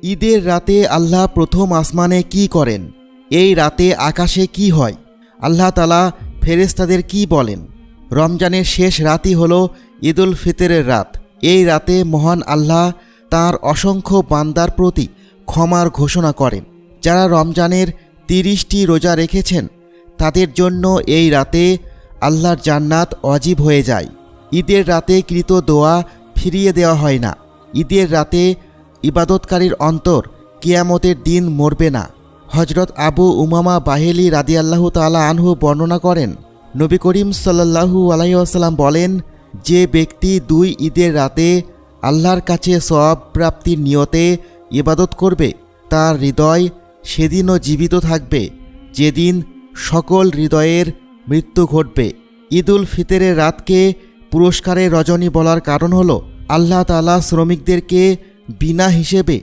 ঈদের রাতে আল্লাহ প্রথম আসমানে কি করেন? এই রাতে আকাশে কি হয়? আল্লাহ তাআলা ফেরেশতাদের কি বলেন? রমজানের শেষ রাতই হল ঈদুল ফিতরের রাত। এই রাতে মহান আল্লাহ তাঁর অসংখ্য বান্দার প্রতি ক্ষমার ঘোষণা করেন। যারা রমজানের 30টি রোজা রেখেছেন তাদের জন্য এই রাতে আল্লাহর জান্নাত ওয়াজিব হয়ে যায়। ঈদের রাতে কৃত দোয়া ফিরিয়ে দেওয়া হয় না। ঈদের রাতে ইবাদতকারীর অন্তর কিয়ামতের দিন মরবে না। হজরত আবু উমামা বাহিলি রাদিয়াল্লাহু তাআলা আনহু বর্ণনা করেন, নবী করিম সাল্লাল্লাহু আলাইহি ওয়াসাল্লাম বলেন, যে ব্যক্তি 2 ঈদের রাতে আল্লাহর কাছে সওয়াব প্রাপ্তির নিয়তে ইবাদত করবে তার হৃদয় সেদিনও জীবিত থাকবে যেদিন সকল হৃদয়ের মৃত্যু ঘটবে। ঈদুল ফিতরের রাতকে পুরস্কারের রজনী বলার কারণ হলো আল্লাহ তাআলা শ্রমিকদেরকে বিনা হিসেবে